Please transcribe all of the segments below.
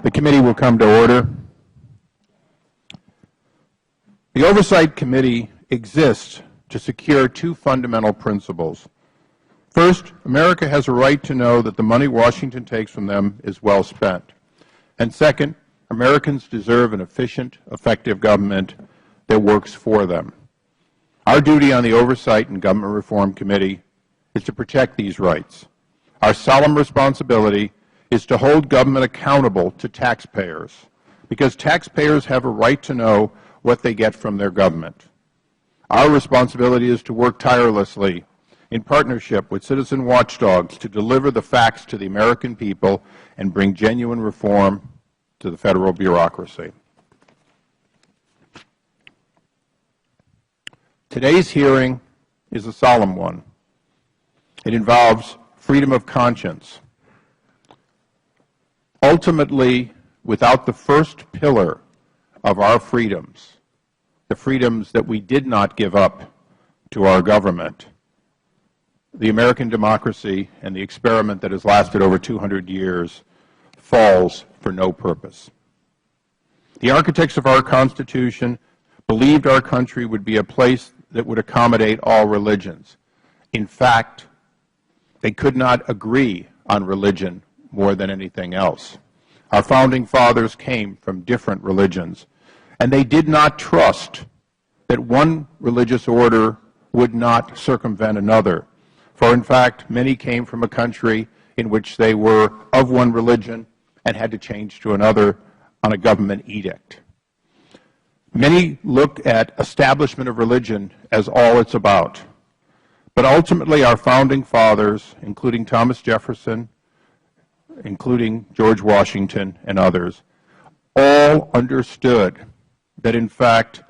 The committee will come to order. The Oversight Committee exists to secure two fundamental principles. First, America has a right to know that the money Washington takes from them is well spent. And second, Americans deserve an efficient, effective government that works for them. Our duty on the Oversight and Government Reform Committee is to protect these rights. Our solemn responsibility is to hold government accountable to taxpayers, because taxpayers have a right to know what they get from their government. Our responsibility is to work tirelessly in partnership with citizen watchdogs to deliver the facts to the American people and bring genuine reform to the federal bureaucracy. Today's hearing is a solemn one. It involves freedom of conscience. Ultimately, without the first pillar of our freedoms, the freedoms that we did not give up to our government, the American democracy and the experiment that has lasted over 200 years falls for no purpose. The architects of our Constitution believed our country would be a place that would accommodate all religions. In fact, they could not agree on religion more than anything else. Our founding fathers came from different religions, and they did not trust that one religious order would not circumvent another. For in fact, many came from a country in which they were of one religion and had to change to another on a government edict. Many look at establishment of religion as all it's about. But ultimately, our founding fathers, including Thomas Jefferson, including George Washington and others, all understood that, in fact,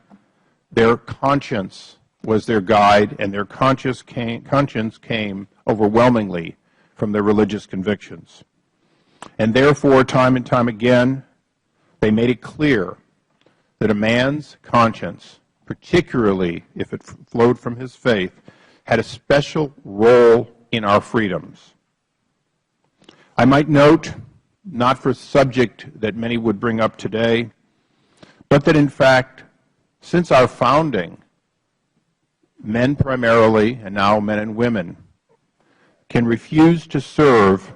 their conscience was their guide, and their conscience came overwhelmingly from their religious convictions. And therefore, time and time again, they made it clear that a man's conscience, particularly if it flowed from his faith, had a special role in our freedoms. I might note, not for a subject that many would bring up today, but that in fact, since our founding, men primarily, and now men and women, can refuse to serve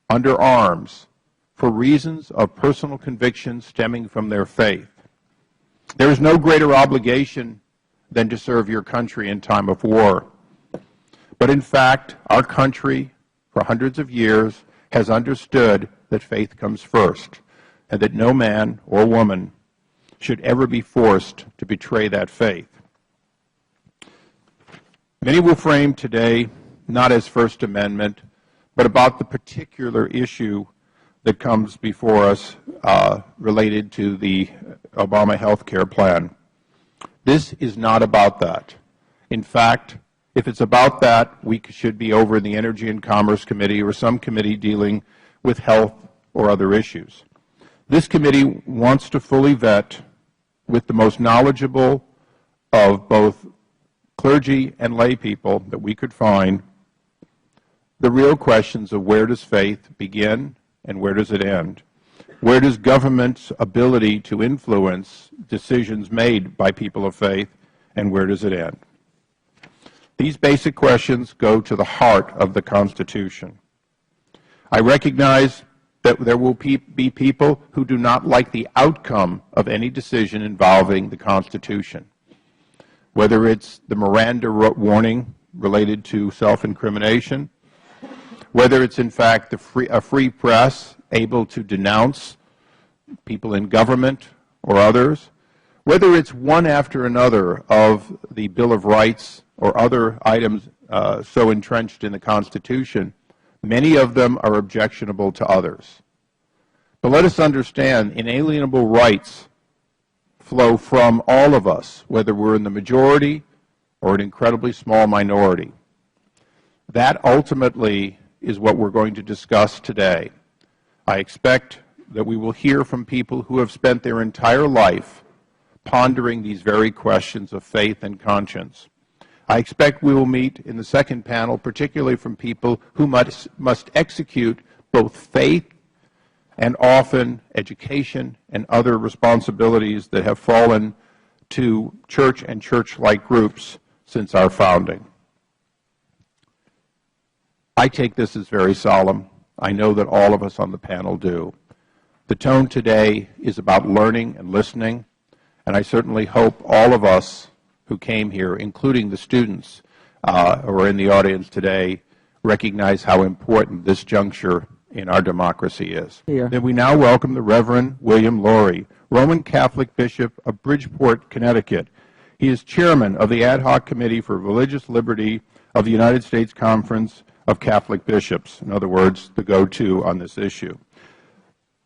under arms for reasons of personal conviction stemming from their faith. There is no greater obligation than to serve your country in time of war. But in fact, our country, for hundreds of years, has understood that faith comes first, and that no man or woman should ever be forced to betray that faith. Many will frame today not as First Amendment, but about the particular issue that comes before us related to the Obama health care plan. This is not about that. In fact, if it's about that, we should be over in the Energy and Commerce Committee or some committee dealing with health or other issues. This committee wants to fully vet, with the most knowledgeable of both clergy and lay people that we could find, the real questions of where does faith begin and where does it end? Where does government's ability to influence decisions made by people of faith, and where does it end? These basic questions go to the heart of the Constitution. I recognize that there will be people who do not like the outcome of any decision involving the Constitution, whether it's the Miranda warning related to self-incrimination, whether it's in fact a free press able to denounce people in government or others, whether it's one after another of the Bill of Rights or other items so entrenched in the Constitution. Many of them are objectionable to others. But let us understand, inalienable rights flow from all of us, whether we're in the majority or an incredibly small minority. That ultimately is what we're going to discuss today. I expect that we will hear from people who have spent their entire life pondering these very questions of faith and conscience. I expect we will meet in the second panel, particularly from people who must execute both faith and often education and other responsibilities that have fallen to church and church-like groups since our founding. I take this as very solemn. I know that all of us on the panel do. The tone today is about learning and listening, and I certainly hope all of us who came here, including the students who are in the audience today, recognize how important this juncture in our democracy is. Then we now welcome the Reverend William Laurie, Roman Catholic Bishop of Bridgeport, Connecticut. He is chairman of the Ad Hoc Committee for Religious Liberty of the United States Conference of Catholic Bishops, in other words, the go-to on this issue.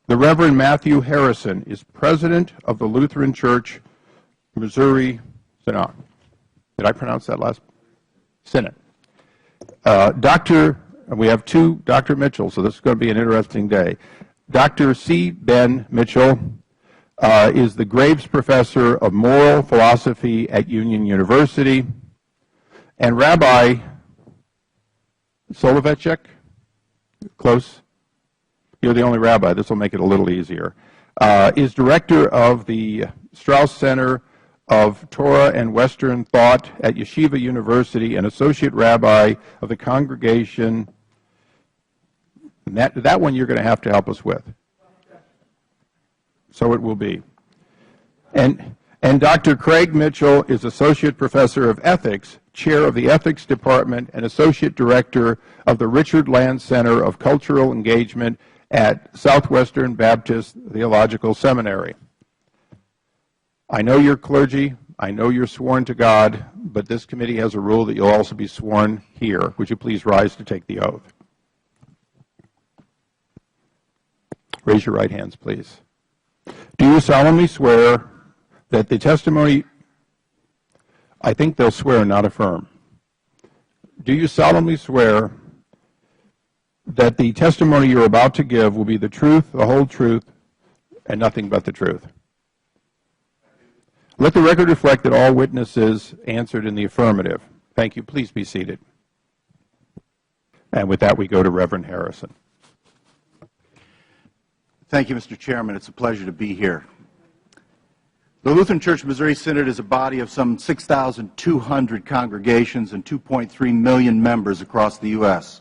The Reverend Matthew Harrison is president of the Lutheran Church, Missouri Synod. Did I pronounce that last? Synod. We have two Dr. Mitchell, so this is going to be an interesting day. Dr. C. Ben Mitchell is the Graves Professor of Moral Philosophy at Union University, and Rabbi Soloveitchik, close, you're the only rabbi, this will make it a little easier, is director of the Strauss Center of Torah and Western Thought at Yeshiva University and associate rabbi of the congregation. That one you're going to have to help us with. So it will be. And Dr. Craig Mitchell is associate professor of ethics, chair of the ethics department, and associate director of the Richard Land Center of Cultural Engagement at Southwestern Baptist Theological Seminary. I know you're clergy, I know you're sworn to God, but this committee has a rule that you'll also be sworn here. Would you please rise to take the oath? Raise your right hands, please. Do you solemnly swear that the testimony, I think they'll swear, not affirm. Do you solemnly swear that the testimony you're about to give will be the truth, the whole truth, and nothing but the truth? Let the record reflect that all witnesses answered in the affirmative. Thank you. Please be seated. And with that, we go to Reverend Harrison. Thank you, Mr. Chairman. It's a pleasure to be here. The Lutheran Church Missouri Synod is a body of some 6,200 congregations and 2.3 million members across the U.S.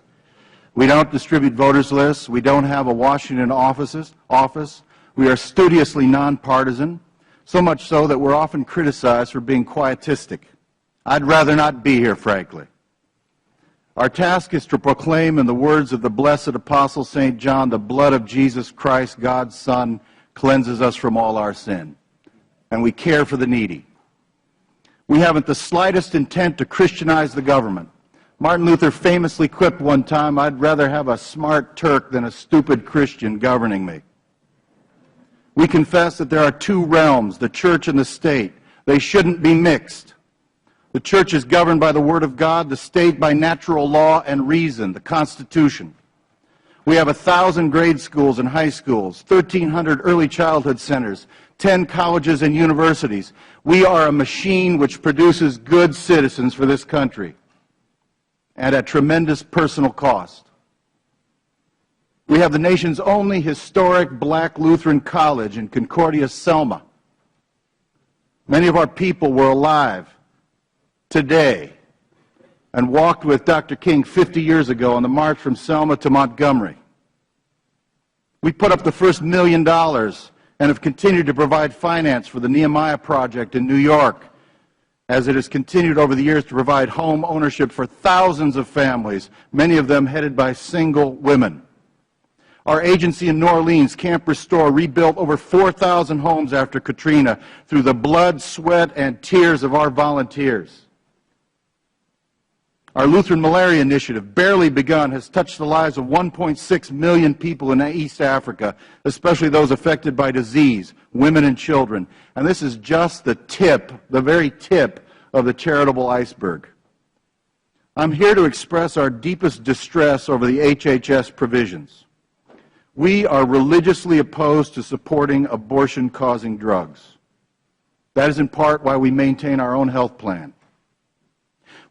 We don't distribute voters lists. We don't have a Washington office. We are studiously nonpartisan, so much so that we're often criticized for being quietistic. I'd rather not be here, frankly. Our task is to proclaim, in the words of the blessed Apostle St. John, the blood of Jesus Christ, God's Son, cleanses us from all our sin. And we care for the needy. We haven't the slightest intent to Christianize the government. Martin Luther famously quipped one time, "I'd rather have a smart Turk than a stupid Christian governing me." We confess that there are two realms, the church and the state. They shouldn't be mixed. The church is governed by the Word of God, the state by natural law and reason, the Constitution. We have 1,000 grade schools and high schools, 1,300 early childhood centers, 10 colleges and universities. We are a machine which produces good citizens for this country, and at tremendous personal cost. We have the nation's only historic black Lutheran college in Concordia, Selma. Many of our people were alive today and walked with Dr. King 50 years ago on the march from Selma to Montgomery. We put up the first $1 million and have continued to provide finance for the Nehemiah Project in New York, as it has continued over the years to provide home ownership for thousands of families, many of them headed by single women. Our agency in New Orleans, Camp Restore, rebuilt over 4,000 homes after Katrina through the blood, sweat, and tears of our volunteers. Our Lutheran Malaria Initiative, barely begun, has touched the lives of 1.6 million people in East Africa, especially those affected by disease, women and children. And this is just the tip, the very tip of the charitable iceberg. I'm here to express our deepest distress over the HHS provisions. We are religiously opposed to supporting abortion-causing drugs. That is in part why we maintain our own health plan.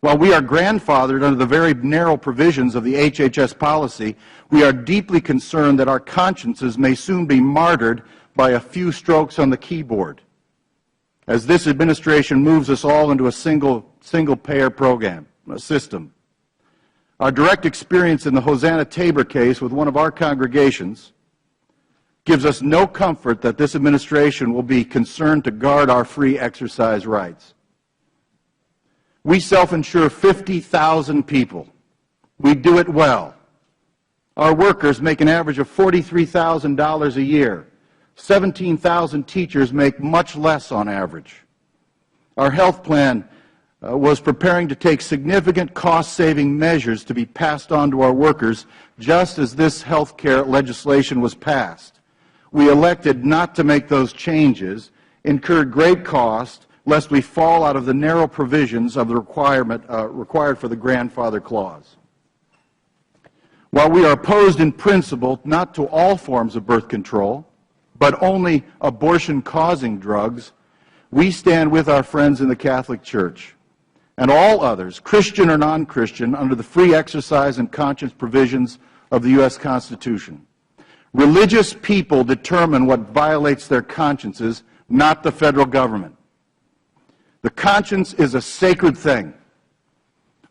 While we are grandfathered under the very narrow provisions of the HHS policy, we are deeply concerned that our consciences may soon be martyred by a few strokes on the keyboard, as this administration moves us all into a single-payer program, a system. Our direct experience in the Hosanna-Tabor case with one of our congregations gives us no comfort that this administration will be concerned to guard our free exercise rights. We self-insure 50,000 people. We do it well. Our workers make an average of $43,000 a year. 17,000 teachers make much less on average. Our health plan was preparing to take significant cost-saving measures to be passed on to our workers just as this health care legislation was passed. We elected not to make those changes, incurred great cost, lest we fall out of the narrow provisions of the required for the grandfather clause. While we are opposed in principle not to all forms of birth control, but only abortion-causing drugs, we stand with our friends in the Catholic Church and all others, Christian or non-Christian, under the free exercise and conscience provisions of the U.S. Constitution. Religious people determine what violates their consciences, not the federal government. The conscience is a sacred thing.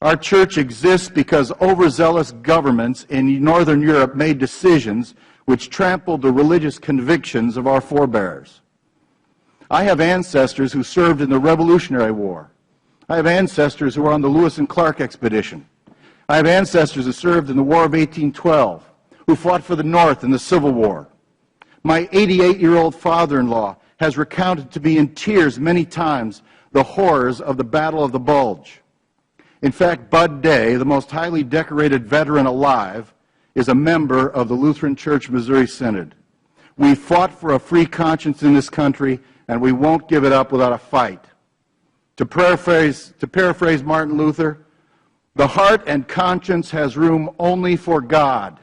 Our church exists because overzealous governments in Northern Europe made decisions which trampled the religious convictions of our forebears. I have ancestors who served in the Revolutionary War. I have ancestors who were on the Lewis and Clark expedition. I have ancestors who served in the War of 1812, who fought for the North in the Civil War. My 88-year-old father-in-law has recounted to me in tears many times the horrors of the Battle of the Bulge. In fact, Bud Day, the most highly decorated veteran alive, is a member of the Lutheran Church Missouri Synod. We fought for a free conscience in this country, and we won't give it up without a fight. To paraphrase Martin Luther, the heart and conscience has room only for God,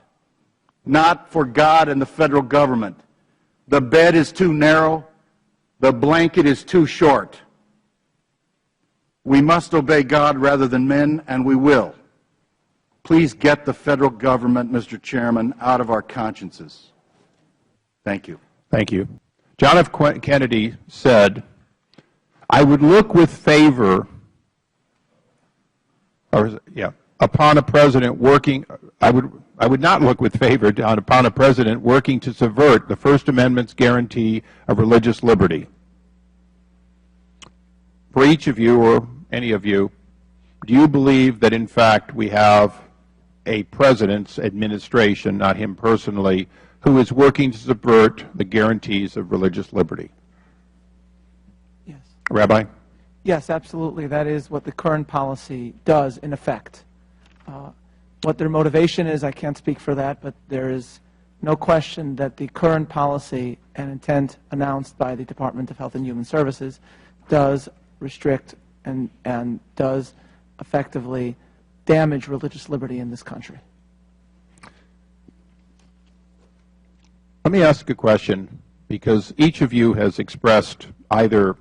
not for God and the federal government. The bed is too narrow, the blanket is too short. We must obey God rather than men, and we will. Please get the federal government, Mr. Chairman, out of our consciences. Thank you. Thank you. John F. Kennedy said, I would look with favor, upon a president working, I would not look with favor upon a president working to subvert the First Amendment's guarantee of religious liberty. For each of you, or any of you, do you believe that in fact we have a president's administration, not him personally, who is working to subvert the guarantees of religious liberty? Yes. Rabbi? Yes, absolutely. That is what the current policy does, in effect. What their motivation is, I can't speak for that, but there is no question that the current policy and intent announced by the Department of Health and Human Services does restrict and does effectively damage religious liberty in this country. Let me ask a question, because each of you has expressed either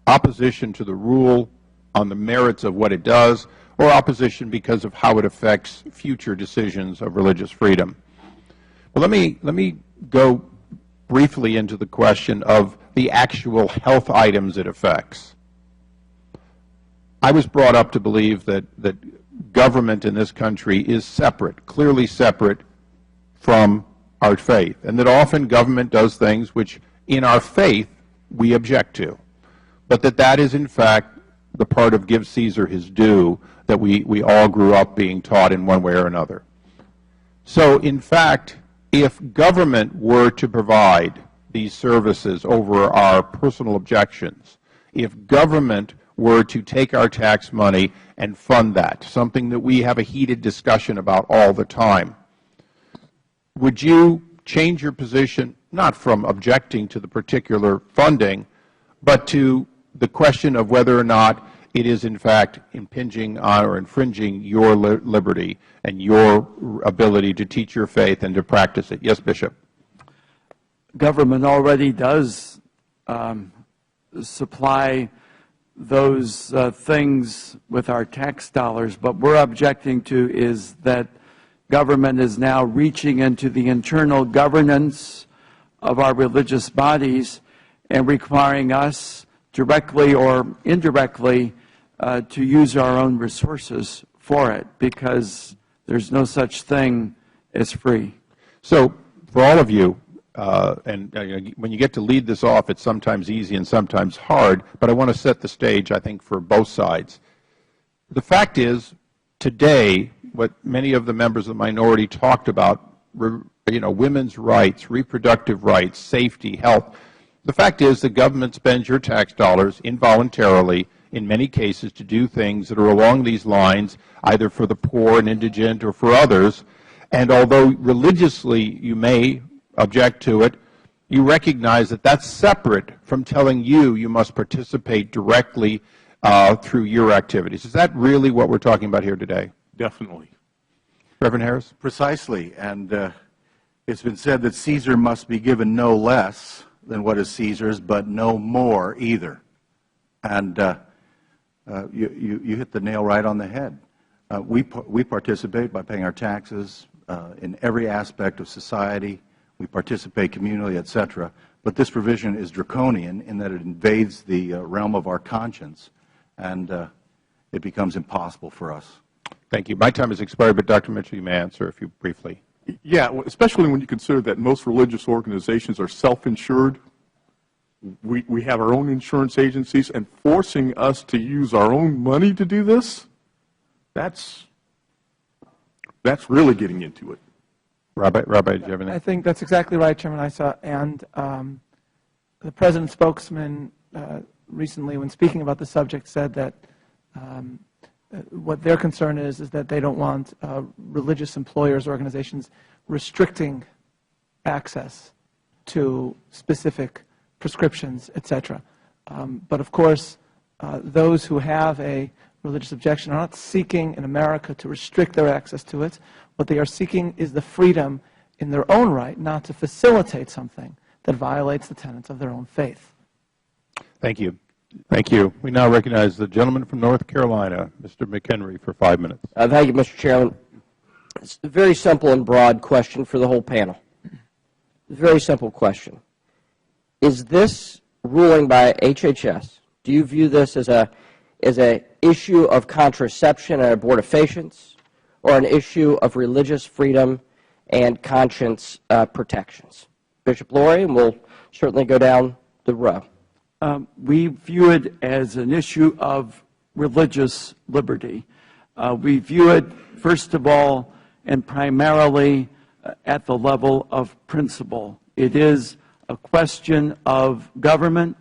opposition to the rule on the merits of what it does, or opposition because of how it affects future decisions of religious freedom. Well, let me go briefly into the question of the actual health items it affects. I was brought up to believe that government in this country is separate, clearly separate from our faith, and that often government does things which in our faith we object to, but that is in fact the part of give Caesar his due that we all grew up being taught in one way or another. So in fact, if government were to provide these services over our personal objections, if government were to take our tax money and fund that, something that we have a heated discussion about all the time, would you change your position, not from objecting to the particular funding, but to the question of whether or not it is in fact impinging on or infringing your liberty and your ability to teach your faith and to practice it? Yes, Bishop. Government already does supply those things with our tax dollars. What we're objecting to is that government is now reaching into the internal governance of our religious bodies and requiring us directly or indirectly to use our own resources for it, because there's no such thing as free. So for all of you, and when you get to lead this off, it's sometimes easy and sometimes hard, but I want to set the stage, I think, for both sides. The fact is, today, what many of the members of the minority talked about, women's rights, reproductive rights, safety, health. The fact is the government spends your tax dollars involuntarily, in many cases, to do things that are along these lines, either for the poor and indigent or for others. And although religiously you may object to it, you recognize that that's separate from telling you must participate directly through your activities. Is that really what we're talking about here today? Definitely. Reverend Harris? Precisely. And it's been said that Caesar must be given no less than what is Caesar's, but no more either. And you hit the nail right on the head. We participate by paying our taxes in every aspect of society. We participate communally, et cetera. But this provision is draconian in that it invades the realm of our conscience, and it becomes impossible for us. Thank you. My time has expired, but Dr. Mitchell, you may answer if you briefly. Yeah, especially when you consider that most religious organizations are self-insured. We have our own insurance agencies, and forcing us to use our own money to do this, that's really getting into it. Rabbi, do you have anything? I think that's exactly right, Chairman Issa. And the President's spokesman recently, when speaking about the subject, said that what their concern is that they don't want religious employers, organizations restricting access to specific prescriptions, et cetera. But of course, those who have a religious objection are not seeking in America to restrict their access to it. What they are seeking is the freedom in their own right not to facilitate something that violates the tenets of their own faith. Thank you. Thank you. We now recognize the gentleman from North Carolina, Mr. McHenry, for 5 minutes. Thank you, Mr. Chairman. It's a very simple and broad question for the whole panel. Very simple question. Is this ruling by HHS, do you view this as a issue of contraception and abortifacients, or an issue of religious freedom and conscience protections? Bishop Laurie, and we'll certainly go down the row. We view it as an issue of religious liberty. We view it, first of all, and primarily at the level of principle. It is a question of government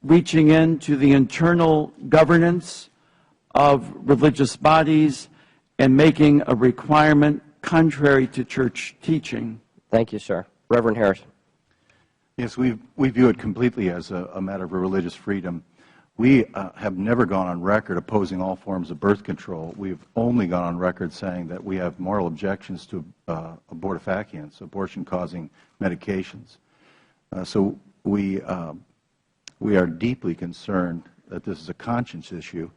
reaching into the internal governance of religious bodies and making a requirement contrary to church teaching. Thank you, sir. Reverend Harrison. Yes, we view it completely as a matter of religious freedom. We have never gone on record opposing all forms of birth control. We've only gone on record saying that we have moral objections to abortifacients, abortion-causing medications. So we are deeply concerned that this is a conscience issue.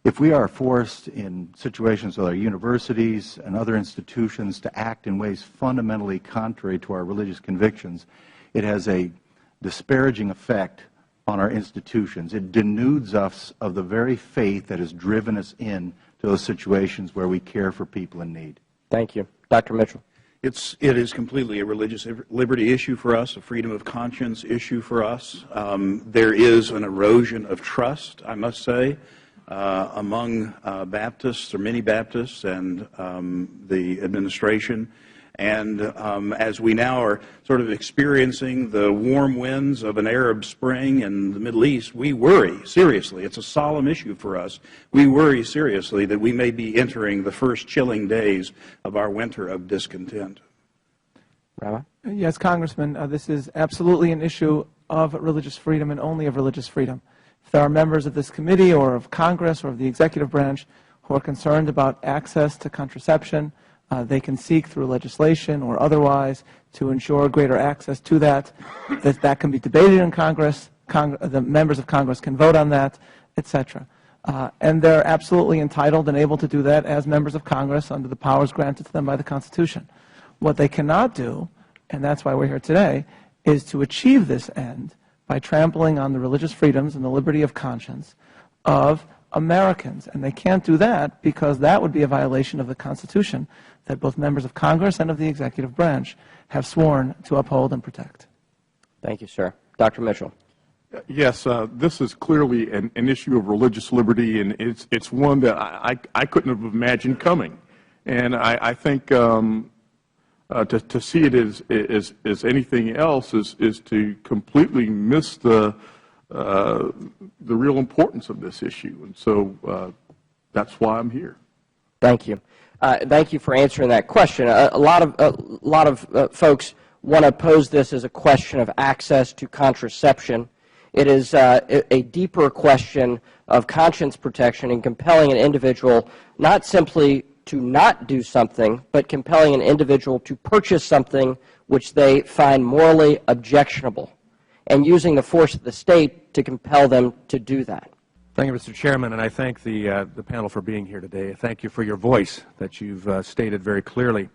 If we are forced in situations with our universities and other institutions to act in ways fundamentally contrary to our religious convictions, it has a disparaging effect on our institutions. It denudes us of the very faith that has driven us into those situations where we care for people in need. Thank you. Dr. Mitchell. It is completely a religious liberty issue for us, a freedom of conscience issue for us. There is an erosion of trust, I must say, among Baptists, or many Baptists, and the administration. And as we now are sort of experiencing the warm winds of an Arab Spring in the Middle East, we worry seriously. It's a solemn issue for us. We worry seriously that we may be entering the first chilling days of our winter of discontent. Rabbi? Yes, Congressman, this is absolutely an issue of religious freedom and only of religious freedom. If there are members of this committee or of Congress or of the executive branch who are concerned about access to contraception, they can seek through legislation or otherwise to ensure greater access to that. That can be debated in Congress. The members of Congress can vote on that, et cetera. And they're absolutely entitled and able to do that as members of Congress under the powers granted to them by the Constitution. What they cannot do, and that's why we're here today, is to achieve this end by trampling on the religious freedoms and the liberty of conscience of Americans. And they can't do that because that would be a violation of the Constitution that both members of Congress and of the executive branch have sworn to uphold and protect. Thank you, sir. Dr. Mitchell. Yes, this is clearly an issue of religious liberty, and it's one that I couldn't have imagined coming. And I think to see it as anything else is to completely miss the real importance of this issue. And so that's why I'm here. Thank you. Thank you for answering that question. A lot of folks want to pose this as a question of access to contraception. It is a deeper question of conscience protection and compelling an individual not simply to not do something, but compelling an individual to purchase something which they find morally objectionable, and using the force of the state to compel them to do that. Thank you, Mr. Chairman, and I thank the panel for being here today. Thank you for your voice that you've stated very clearly.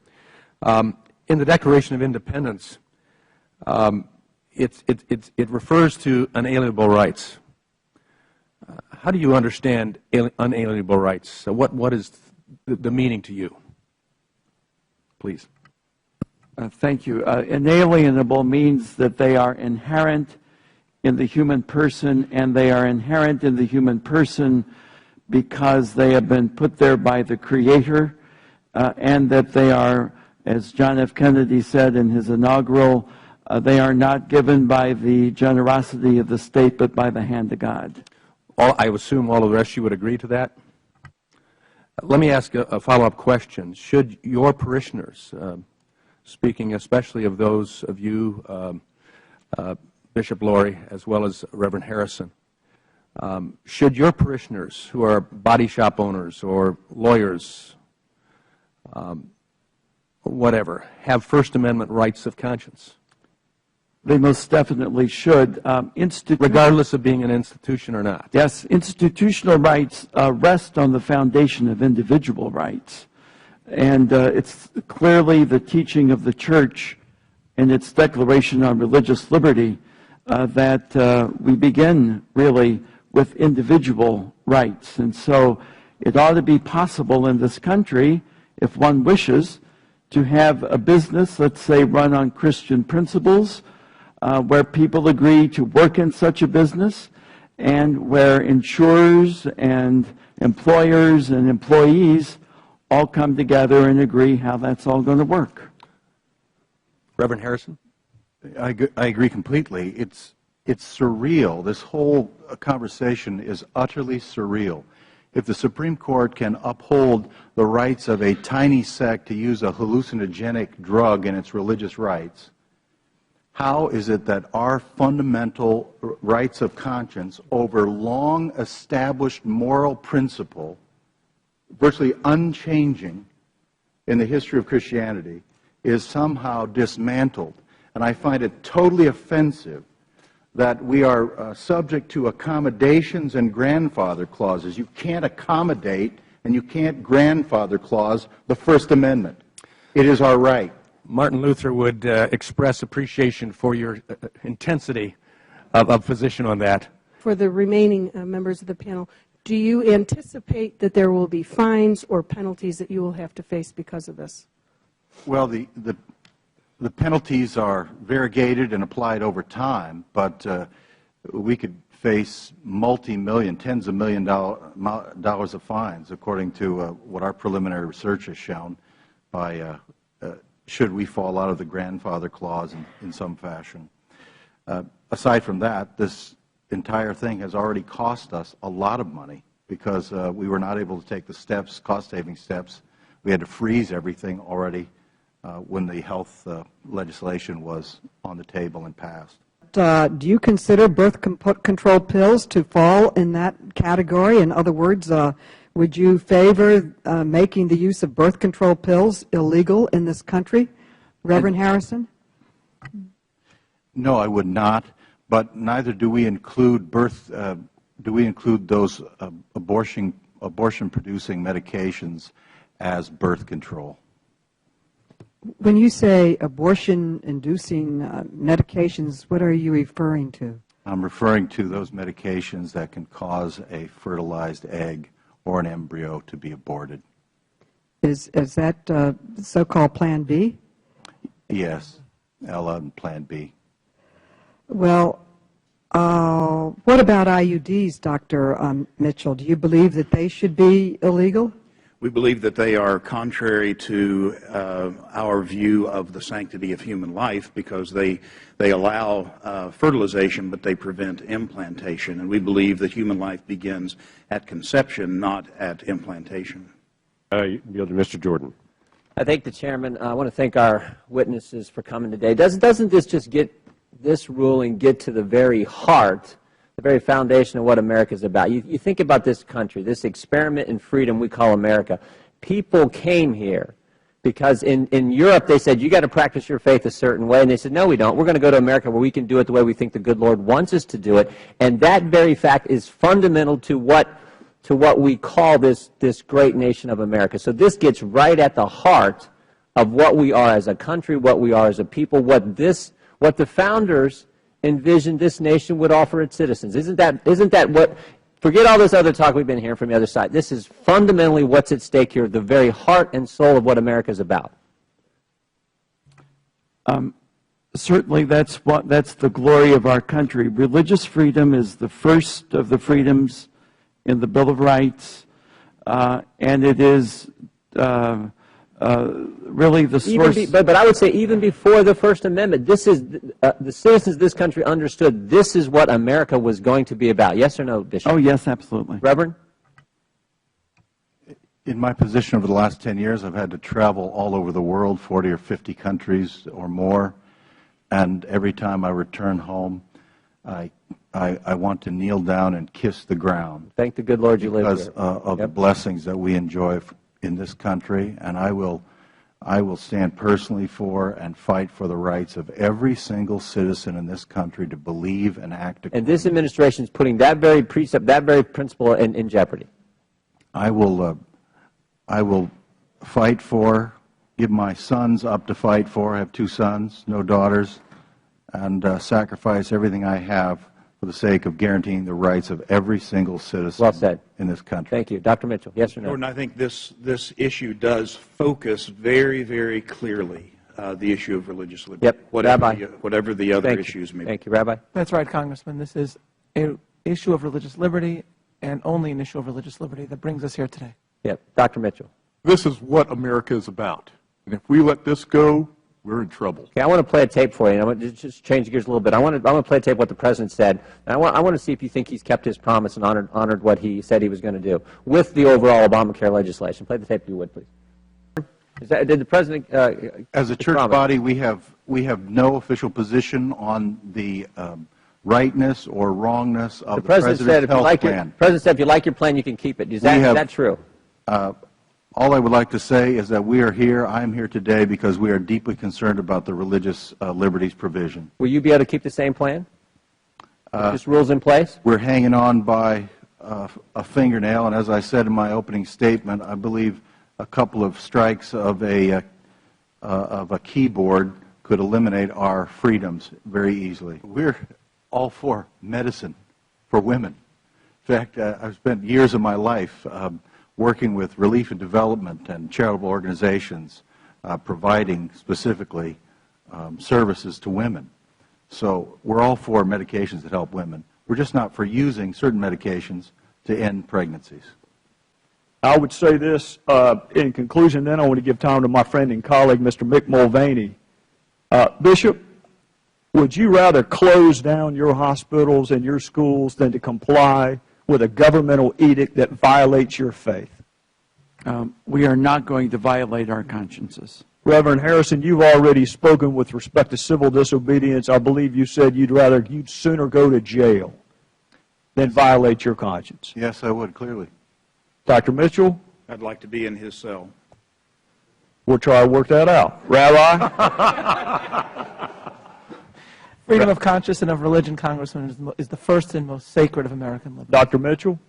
In the Declaration of Independence, it refers to unalienable rights. How do you understand unalienable rights? What is the meaning to you? Please. Thank you. Inalienable means that they are inherent in the human person, and they are inherent in the human person because they have been put there by the Creator, and that they are, as John F. Kennedy said in his inaugural, they are not given by the generosity of the state, but by the hand of God. I assume all of the rest of you would agree to that? Let me ask a follow-up question. Should your parishioners, speaking especially of those of you, Bishop Laurie, as well as Reverend Harrison, should your parishioners who are body shop owners or lawyers, whatever, have First Amendment rights of conscience? They most definitely should. Regardless of being an institution or not? Yes, institutional rights rest on the foundation of individual rights. And it's clearly the teaching of the Church in its Declaration on Religious Liberty that we begin really with individual rights. And so it ought to be possible in this country, if one wishes, to have a business, let's say, run on Christian principles, where people agree to work in such a business, and where insurers and employers and employees all come together and agree how that's all going to work. Reverend Harrison? I agree completely. It's surreal. This whole conversation is utterly surreal. If the Supreme Court can uphold the rights of a tiny sect to use a hallucinogenic drug in its religious rights, how is it that our fundamental rights of conscience over long-established moral principle, virtually unchanging in the history of Christianity, is somehow dismantled? And I find it totally offensive that we are subject to accommodations and grandfather clauses. You can't accommodate and you can't grandfather clause the First Amendment. It is our right. Martin Luther would express appreciation for your intensity of position on that. For the remaining members of the panel, do you anticipate that there will be fines or penalties that you will have to face because of this? Well, the penalties are variegated and applied over time, but we could face multi-million, tens of dollars of fines, according to what our preliminary research has shown, by should we fall out of the grandfather clause in some fashion. Aside from that, this entire thing has already cost us a lot of money because we were not able to take the steps, cost-saving steps. We had to freeze everything already when the health legislation was on the table and passed. Do you consider birth control pills to fall in that category? In other words, would you favor making the use of birth control pills illegal in this country? Reverend Harrison? No, I would not, but neither do we include birth do we include those abortion-producing medications as birth control? When you say abortion-inducing medications, what are you referring to? I'm referring to those medications that can cause a fertilized egg or an embryo to be aborted. Is that so-called Plan B? Yes, Ella and Plan B. Well, what about IUDs, Dr. Mitchell? Do you believe that they should be illegal? We believe that they are contrary to our view of the sanctity of human life because they allow fertilization, but they prevent implantation. And we believe that human life begins at conception, not at implantation. Yield to Mr. Jordan. I thank the Chairman. I want to thank our witnesses for coming today. Doesn't this just this ruling get to the very heart, the very foundation of what America is about? You think about this country, this experiment in freedom we call America. People came here because in Europe they said, you got to practice your faith a certain way. And they said, no, we don't. We're going to go to America where we can do it the way we think the good Lord wants us to do it. And that very fact is fundamental to what we call this great nation of America. So this gets right at the heart of what we are as a country, what we are as a people, what the founders envisioned this nation would offer its citizens. Isn't that what, forget all this other talk we've been hearing from the other side. This is fundamentally what's at stake here, the very heart and soul of what America is about. Certainly that's the glory of our country. Religious freedom is the first of the freedoms in the Bill of Rights, and it is really the source. But I would say even before the First Amendment, this is the citizens of this country understood this is what America was going to be about. Yes or no, Bishop? Oh, yes, absolutely. Reverend? In my position over the last 10 years, I've had to travel all over the world, 40 or 50 countries or more, and every time I return home, I want to kneel down and kiss the ground. Thank the good Lord you live here. Because of the blessings that we enjoy in this country, and I will stand personally for and fight for the rights of every single citizen in this country to believe and act accordingly. And this administration is putting that very precept, that very principle in jeopardy. I will fight for, give my sons up to fight for. I have 2 sons, no daughters, and sacrifice everything I have for the sake of guaranteeing the rights of every single citizen in this country. Thank you. Dr. Mitchell, yes or no? Jordan, I think this issue does focus very, very clearly the issue of religious liberty, Yep. whatever the other issues may be. Thank you, Rabbi. That's right, Congressman. This is an issue of religious liberty and only an issue of religious liberty that brings us here today. Yep. Dr. Mitchell. This is what America is about. And if we let this go, we're in trouble. Okay, I want to play a tape for you. And I want to just change gears a little bit. I want to play a tape of what the President said. And I want to see if you think he's kept his promise and honored what he said he was going to do with the overall Obamacare legislation. Play the tape if you would, please. Did the President as a church body, we have no official position on the rightness or wrongness of the President's health plan. The President said if you like your plan, you can keep it. Is that true? All I would like to say is that we are here, I am here today because we are deeply concerned about the religious liberties provision. Will you be able to keep the same plan? Just rules in place? We're hanging on by a fingernail, and as I said in my opening statement, I believe a couple of strikes of a keyboard could eliminate our freedoms very easily. We're all for medicine for women. In fact, I've spent years of my life working with relief and development and charitable organizations, providing specifically services to women. So we're all for medications that help women. We're just not for using certain medications to end pregnancies. I would say this in conclusion, then I want to give time to my friend and colleague, Mr. Mick Mulvaney. Bishop, would you rather close down your hospitals and your schools than to comply with a governmental edict that violates your faith? We are not going to violate our consciences. Reverend Harrison, you've already spoken with respect to civil disobedience. I believe you said you'd sooner go to jail than violate your conscience. Yes, I would, clearly. Dr. Mitchell? I'd like to be in his cell. We'll try to work that out. Rabbi? Freedom of conscience and of religion, Congressman, is the first and most sacred of American liberties. Dr. Mitchell?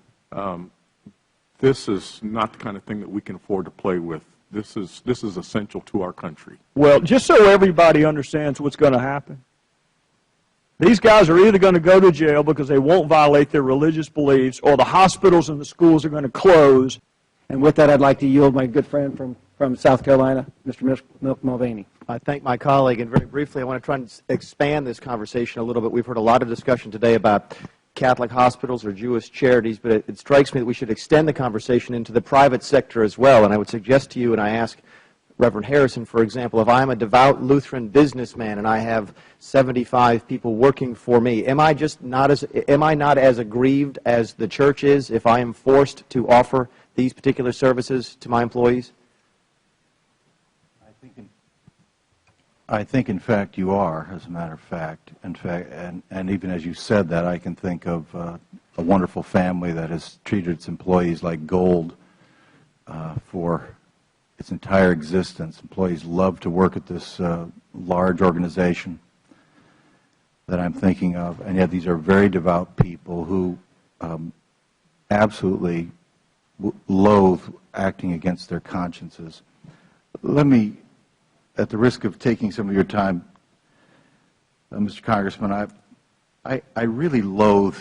This is not the kind of thing that we can afford to play with. This is essential to our country. Well, just so everybody understands what's going to happen, these guys are either going to go to jail because they won't violate their religious beliefs, or the hospitals and the schools are going to close. And with that, I'd like to yield my good friend from South Carolina, Mr. Milk Mulvaney. I thank my colleague, and very briefly, I want to try and expand this conversation a little bit. We've heard a lot of discussion today about Catholic hospitals or Jewish charities, but it strikes me that we should extend the conversation into the private sector as well. And I would suggest to you, and I ask Reverend Harrison, for example, if I'm a devout Lutheran businessman and I have 75 people working for me, am I not as aggrieved as the church is if I am forced to offer these particular services to my employees? I think, in fact, you are, as a matter of fact. In fact, and even as you said that, I can think of a wonderful family that has treated its employees like gold for its entire existence. Employees love to work at this large organization that I'm thinking of, and yet these are very devout people who absolutely loathe acting against their consciences. Let me, at the risk of taking some of your time, Mr. Congressman, I really loathe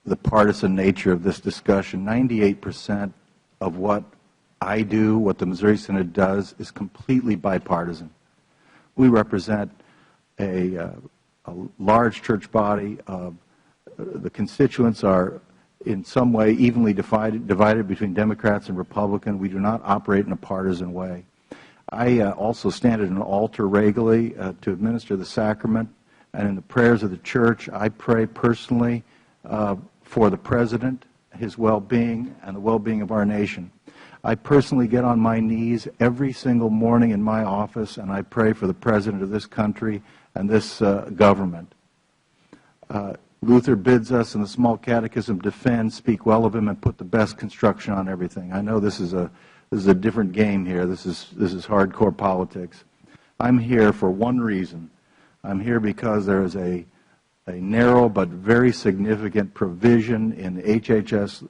the partisan nature of this discussion. 98% of what I do, what the Missouri Synod does, is completely bipartisan. We represent a large church body. The constituents are in some way evenly divided between Democrats and Republicans. We do not operate in a partisan way. I also stand at an altar regularly to administer the sacrament, and in the prayers of the church, I pray personally for the President, his well-being, and the well-being of our nation. I personally get on my knees every single morning in my office, and I pray for the President of this country and this government. Luther bids us in the Small Catechism, defend, speak well of him, and put the best construction on everything. I know this is a different game here. This is hardcore politics. I'm here for one reason. I'm here because there is a narrow but very significant provision in the HHS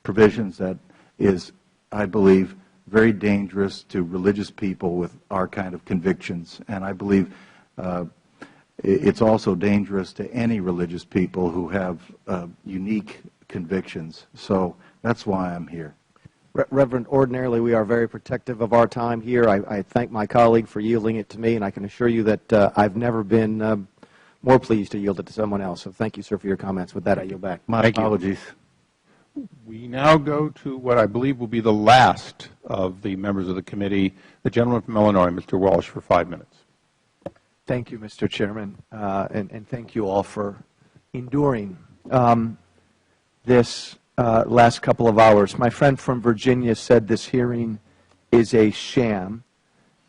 provisions that is, I believe, very dangerous to religious people with our kind of convictions. And I believe it's also dangerous to any religious people who have unique convictions. So that's why I'm here. Reverend, ordinarily we are very protective of our time here. I thank my colleague for yielding it to me, and I can assure you that I've never been more pleased to yield it to someone else. So thank you, sir, for your comments. With that, I yield back. My apologies. We now go to what I believe will be the last of the members of the committee, the gentleman from Illinois, Mr. Walsh, for 5 minutes. Thank you, Mr. Chairman, and thank you all for enduring this last couple of hours. My friend from Virginia said this hearing is a sham,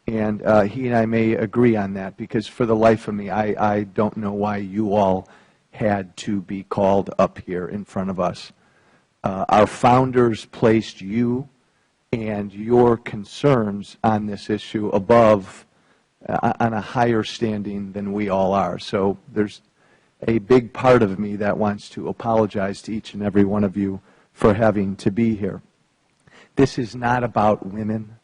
and he and I may agree on that, because for the life of me, I don't know why you all had to be called up here in front of us. Our founders placed you and your concerns on this issue above, on a higher standing than we all are. So there's a big part of me that wants to apologize to each and every one of you for having to be here. This is not about women.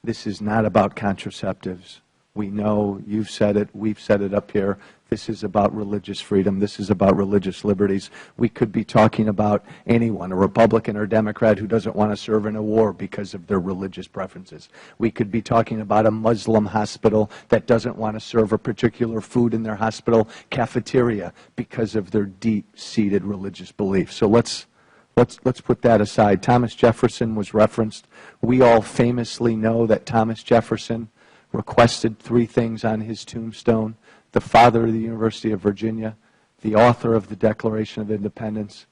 This is not about contraceptives. We know, you've said it, we've said it up here. This is about religious freedom. This is about religious liberties. We could be talking about anyone, a Republican or Democrat, who doesn't want to serve in a war because of their religious preferences. We could be talking about a Muslim hospital that doesn't want to serve a particular food in their hospital cafeteria because of their deep-seated religious beliefs. So let's put that aside. Thomas Jefferson was referenced. We all famously know that Thomas Jefferson requested 3 things on his tombstone: the father of the University of Virginia, the author of the Declaration of Independence,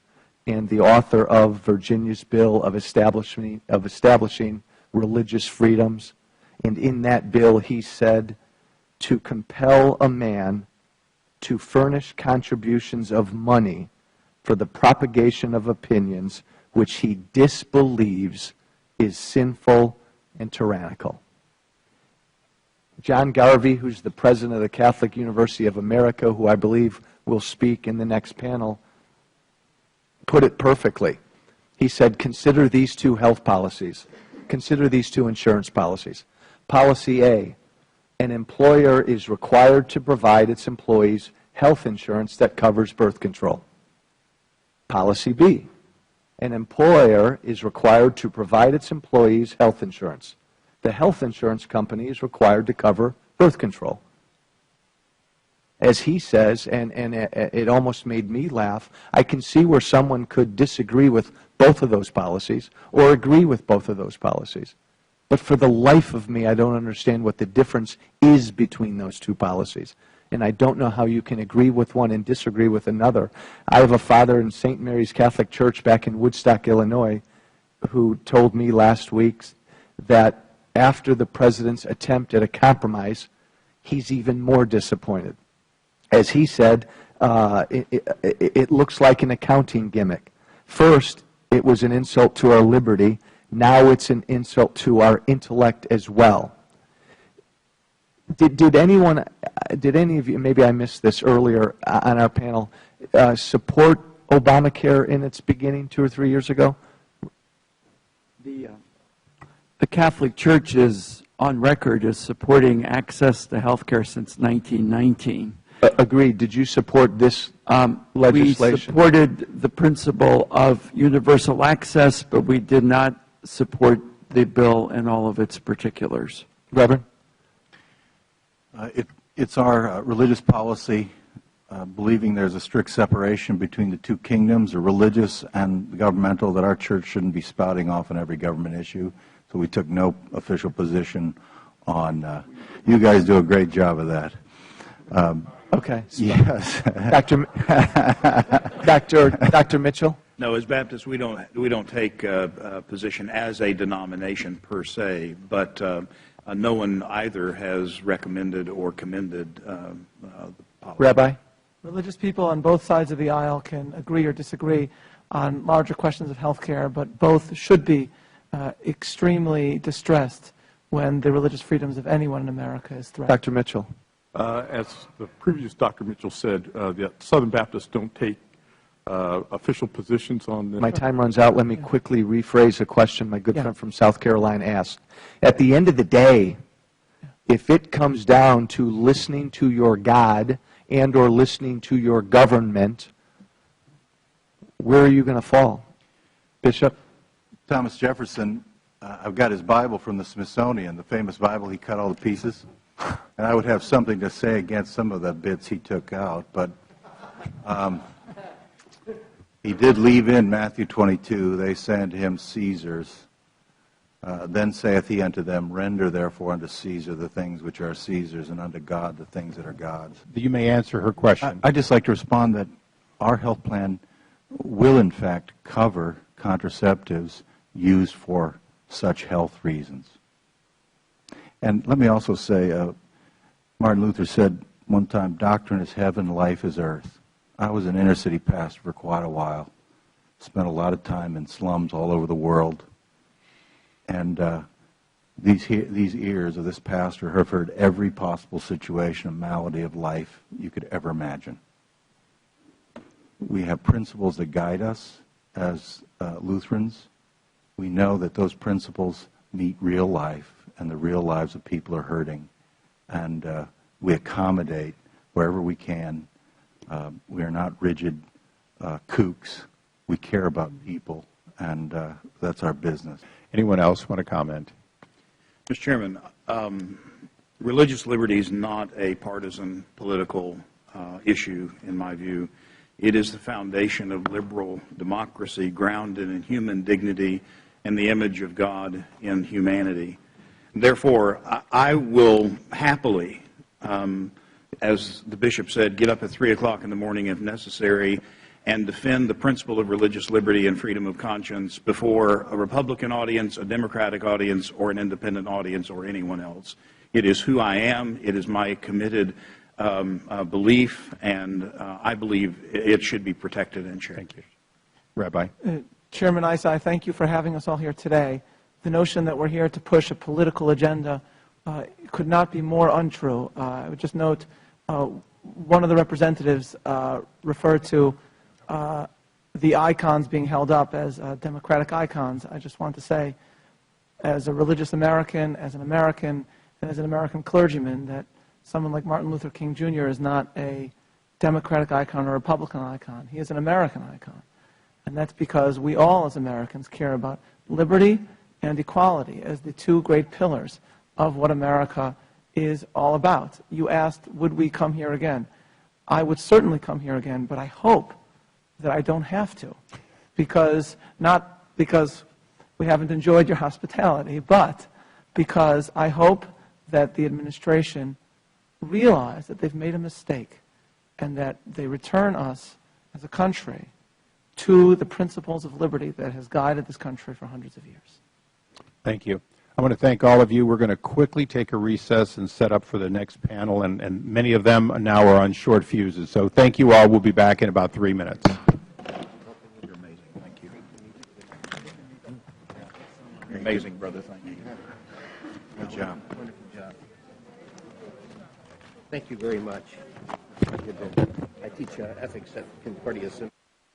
and the author of Virginia's bill of establishing religious freedoms. And in that bill he said, to compel a man to furnish contributions of money for the propagation of opinions which he disbelieves is sinful and tyrannical. John Garvey, who's the president of the Catholic University of America, who I believe will speak in the next panel, put it perfectly. He said, consider these two health policies. Consider these two insurance policies. Policy A, an employer is required to provide its employees health insurance that covers birth control. Policy B, an employer is required to provide its employees health insurance. The health insurance company is required to cover birth control. As he says, and it almost made me laugh, I can see where someone could disagree with both of those policies or agree with both of those policies. But for the life of me, I don't understand what the difference is between those two policies. And I don't know how you can agree with one and disagree with another. I have a father in St. Mary's Catholic Church back in Woodstock, Illinois, who told me last week that after the president's attempt at a compromise, he's even more disappointed. As he said, it looks like an accounting gimmick. First, it was an insult to our liberty. Now it's an insult to our intellect as well. Did any of you, maybe I missed this earlier on our panel, support Obamacare in its beginning 2 or 3 years ago? The Catholic Church is on record as supporting access to health care since 1919. Agreed. Did you support this legislation? We supported the principle of universal access, but we did not support the bill in all of its particulars. Reverend? It's our religious policy, believing there's a strict separation between the two kingdoms, the religious and the governmental, that our church shouldn't be spouting off on every government issue. So we took no official position on. You guys do a great job of that. Okay. Yes. Dr. Mitchell? No, as Baptists, we don't take a position as a denomination per se, but no one either has recommended or commended the policy. Rabbi? Religious people on both sides of the aisle can agree or disagree on larger questions of health care, but both should be extremely distressed when the religious freedoms of anyone in America is threatened. Dr. Mitchell? As the previous Dr. Mitchell said, the Southern Baptists don't take official positions on this. My time runs out. Let me quickly rephrase a question my good friend from South Carolina asked. At the end of the day, if it comes down to listening to your God and or listening to your government, where are you going to fall? Bishop? Thomas Jefferson, I've got his Bible from the Smithsonian, the famous Bible. He cut all the pieces. And I would have something to say against some of the bits he took out, but he did leave in Matthew 22, they say unto him, Caesar's. Then saith he unto them, render therefore unto Caesar the things which are Caesar's, and unto God the things that are God's. You may answer her question. I'd just like to respond that our health plan will in fact cover contraceptives used for such health reasons. And let me also say, Martin Luther said one time, doctrine is heaven, life is earth. I was an inner city pastor for quite a while, spent a lot of time in slums all over the world, and these ears of this pastor have heard every possible situation of malady of life you could ever imagine. We have principles that guide us as Lutherans. We know that those principles meet real life, and the real lives of people are hurting. And we accommodate wherever we can. We are not rigid kooks. We care about people, and that's our business. Anyone else want to comment? Mr. Chairman, religious liberty is not a partisan political issue, in my view. It is the foundation of liberal democracy, grounded in human dignity and the image of God in humanity. Therefore, I will happily, as the bishop said, get up at 3 o'clock in the morning if necessary and defend the principle of religious liberty and freedom of conscience before a Republican audience, a Democratic audience, or an independent audience, or anyone else. It is who I am. It is my committed belief, and I believe it should be protected and shared. Thank you. Rabbi? Chairman Issa, I thank you for having us all here today. The notion that we're here to push a political agenda could not be more untrue. I would just note one of the representatives referred to the icons being held up as democratic icons. I just want to say, as a religious American, and as an American clergyman, that someone like Martin Luther King Jr. is not a Democratic icon or Republican icon. He is an American icon. And that's because we all, as Americans, care about liberty and equality as the two great pillars of what America is all about. You asked, would we come here again? I would certainly come here again, but I hope that I don't have to, not because we haven't enjoyed your hospitality, but because I hope that the administration realize that they've made a mistake and that they return us as a country to the principles of liberty that has guided this country for hundreds of years. Thank you. I want to thank all of you. We're going to quickly take a recess and set up for the next panel, and many of them now are on short fuses. So thank you all. We'll be back in about 3 minutes. You're amazing. Thank you. You're amazing, brother. Thank you. Good job. Wonderful job. Thank you very much. I teach ethics at Concordia Seminary.